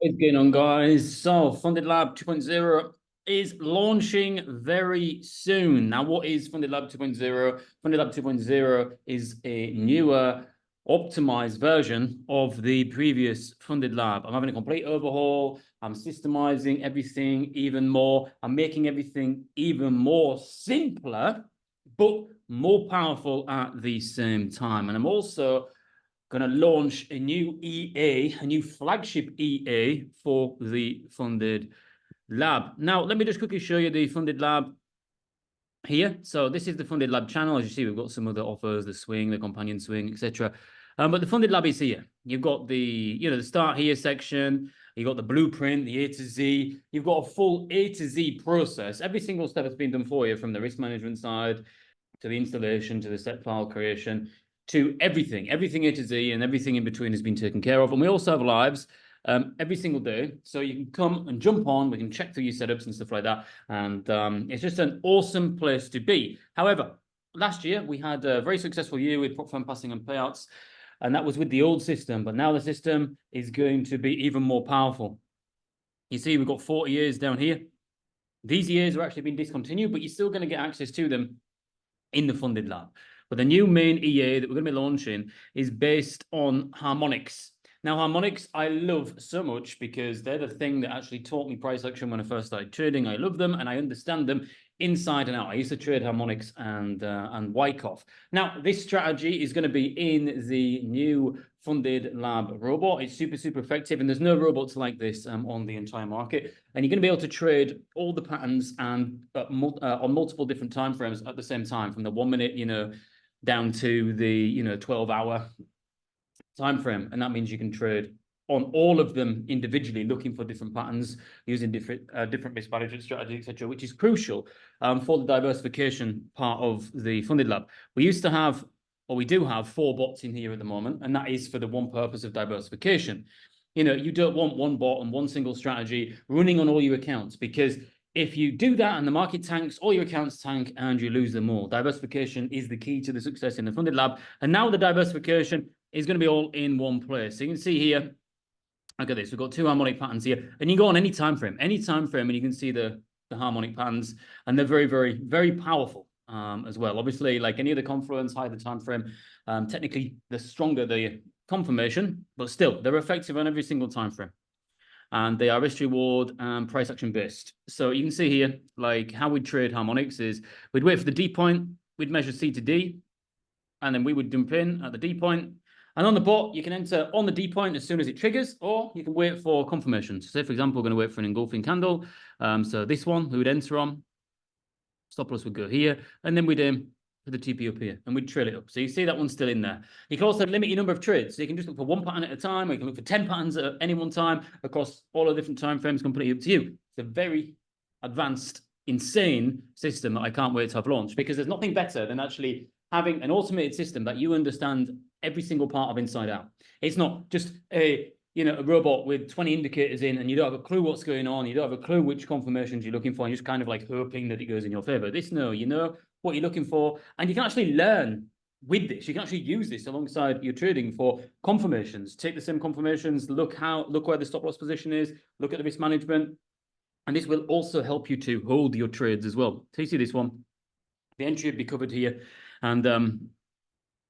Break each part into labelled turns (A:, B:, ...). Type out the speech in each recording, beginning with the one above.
A: What's going on, guys? So, Funded Lab 2.0 is launching very soon. Now, what is Funded Lab 2.0? Funded Lab 2.0 is a newer, optimized version of the previous Funded Lab. I'm having a complete overhaul. I'm systemizing everything even more. I'm making everything even more simpler, but more powerful at the same time. And I'm also going to launch a new EA, a new flagship EA for the Funded Lab. Now, let me just quickly show you the Funded Lab here. So this is the Funded Lab channel. As you see, we've got some other offers, the swing, the companion swing, etc. But the Funded Lab is here. You've got the start here section. You've got the blueprint, the A to Z. You've got a full A to Z process. Every single step has been done for you, from the risk management side to the installation to the set file creation to everything A to Z, and everything in between has been taken care of. And we also have lives every single day, so you can come and jump on. We can check through your setups and stuff like that, and it's just an awesome place to be. However, last year we had a very successful year with prop firm passing and payouts, and that was with the old system. But now the system is going to be even more powerful. You see, we've got 40 years down here. These years are actually being discontinued, but you're still going to get access to them in the Funded Lab. But the new main EA that we're going to be launching is based on Harmonics. Now, Harmonics I love so much because they're the thing that actually taught me price action when I first started trading. I love them and I understand them inside and out. I used to trade Harmonics and Wyckoff. Now, this strategy is going to be in the new Funded Lab robot. It's super, super effective, and there's no robots like this on the entire market. And you're going to be able to trade all the patterns and on multiple different time frames at the same time, from the 1 minute, down to the 12-hour time frame. And that means you can trade on all of them individually, looking for different patterns, using different risk management strategies, etc., which is crucial for the diversification part of the Funded Lab. We used to have, or we do have, 4 bots in here at the moment, and that is for the one purpose of diversification. You don't want one bot and one single strategy running on all your accounts, because if you do that and the market tanks, all your accounts tank and you lose them all. Diversification is the key to the success in the Funded Lab. And now the diversification is going to be all in one place. So you can see here, look at this. We've got 2 harmonic patterns here, and you go on any time frame, and you can see the harmonic patterns, and they're very, very, very powerful as well. Obviously, like any other confluence, higher the time frame, technically the stronger the confirmation, but still they're effective on every single time frame. And they are risk reward and price action based. So you can see here, like how we trade Harmonics is we'd wait for the D point, we'd measure C to D, and then we would dump in at the D point. And on the bot, you can enter on the D point as soon as it triggers, or you can wait for confirmation. So say, for example, we're going to wait for an engulfing candle. So this one, we would enter on, stop loss would go here, and then we'd aim for the TP up here, and we'd trail it up. So you see that one's still in there. You can also limit your number of trades. So you can just look for 1 pattern at a time, or you can look for 10 patterns at any one time across all the different time frames, completely up to you. It's a very advanced, insane system that I can't wait to have launched, because there's nothing better than actually having an automated system that you understand every single part of inside out. It's not just a robot with 20 indicators in, and you don't have a clue what's going on. You don't have a clue which confirmations you're looking for. And you're just kind of like hoping that it goes in your favor. You know what you're looking for, and you can actually learn with this. You can actually use this alongside your trading for confirmations. Take the same confirmations, look where the stop loss position is, look at the risk management, and this will also help you to hold your trades as well. So you see this one, the entry would be covered here, and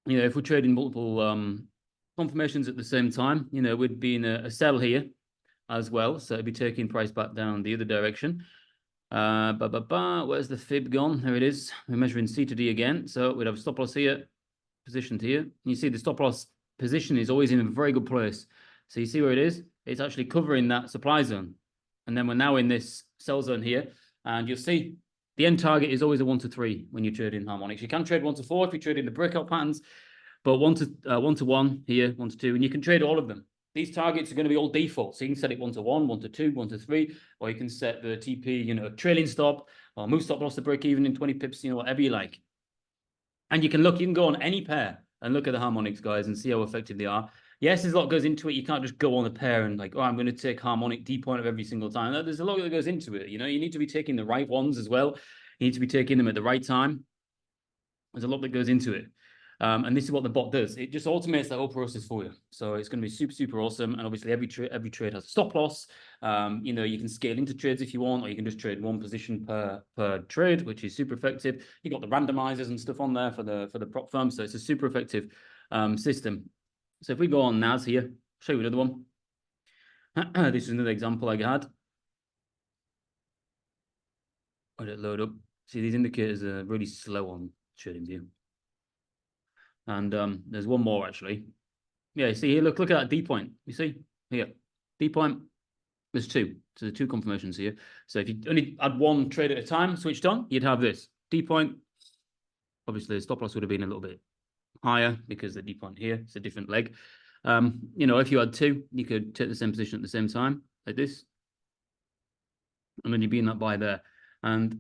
A: if we're trading multiple confirmations at the same time, we'd be in a sell here as well. So it'd be taking price back down the other direction. Where's the fib gone? There it is. We're measuring C to D again. So we'd have stop loss here, positioned here. You see the stop loss position is always in a very good place. So you see where it is? It's actually covering that supply zone. And then we're now in this sell zone here. And you'll see the end target is always a 1 to 3 when you trade in Harmonics. You can trade 1 to 4 if you trade in the breakout patterns, but 1 to 1 here, 1 to 2, and you can trade all of them. These targets are going to be all default. So you can set it 1 to 1, 1 to 2, 1 to 3, or you can set the TP, trailing stop, or move stop loss to break even in 20 pips, whatever you like. And you can go on any pair and look at the Harmonics, guys, and see how effective they are. Yes, there's a lot goes into it. You can't just go on a pair and I'm going to take harmonic D point of every single time. There's a lot that goes into it. You need to be taking the right ones as well. You need to be taking them at the right time. There's a lot that goes into it. And this is what the bot does. It just automates that whole process for you. So it's going to be super, super awesome. And obviously every trade has a stop loss. You know, you can scale into trades if you want, or you can just trade one position per trade, which is super effective. You got the randomizers and stuff on there for the prop firm. So it's a super effective system. So if we go on NAS here, I'll show you another one. This is another example I had. Let it load up. See, these indicators are really slow on TradingView. And there's one more actually. Yeah, see here, look at that D point. You see here, D point. There's two. So the two confirmations here. So if you only had one trade at a time switched on, you'd have this D point. Obviously, the stop loss would have been a little bit higher because the D point here, it's a different leg. You know, if you had two, you could take the same position at the same time, like this. And then you'd be in that buy there. And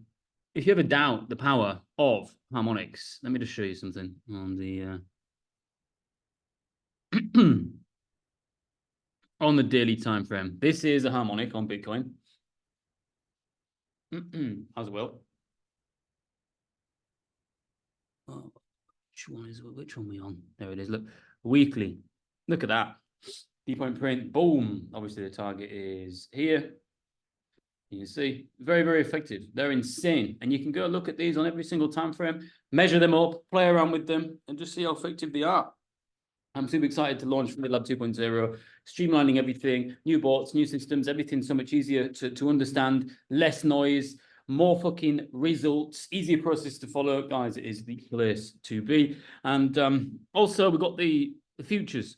A: if you ever doubt the power of Harmonics, let me just show you something on the on the daily time frame. This is a harmonic on Bitcoin. As well. Oh, which one are we on? There it is. Look, weekly. Look at that. D point print. Boom. Obviously, the target is here. You can see, very, very effective. They're insane. And you can go look at these on every single time frame, measure them up, play around with them, and just see how effective they are. I'm super excited to launch Funded Lab 2.0, streamlining everything, new bots, new systems, everything so much easier to understand, less noise, more fucking results, easier process to follow. Guys, it is the place to be. And also, we've got the futures.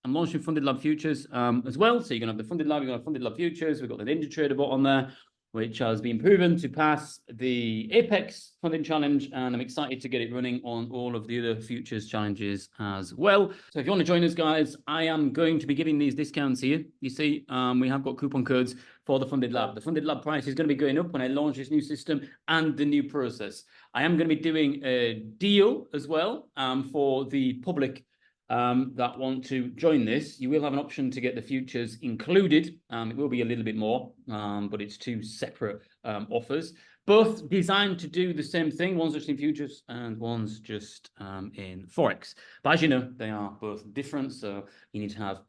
A: I'm launching Funded Lab Futures as well. So you're going to have the Funded Lab, you're going to have Funded Lab Futures. We've got the DXtrade bot on there, which has been proven to pass the Apex funding challenge. And I'm excited to get it running on all of the other futures challenges as well. So if you want to join us, guys, I am going to be giving these discounts here. You see, we have got coupon codes for the Funded Lab. The Funded Lab price is going to be going up when I launch this new system and the new process. I am going to be doing a deal as well for the public that want to join this. You will have an option to get the futures included. It will be a little bit more, but it's two separate offers, both designed to do the same thing. One's just in futures and one's just in Forex. But as you know, they are both different, so you need to have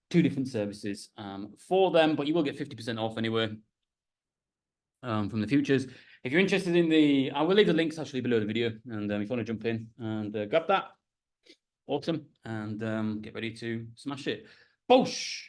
A: two different services for them, but you will get 50% off anyway from the futures. If you're interested in the, I will leave the links actually below the video, and if you want to jump in and grab that, awesome, and get ready to smash it. Boosh!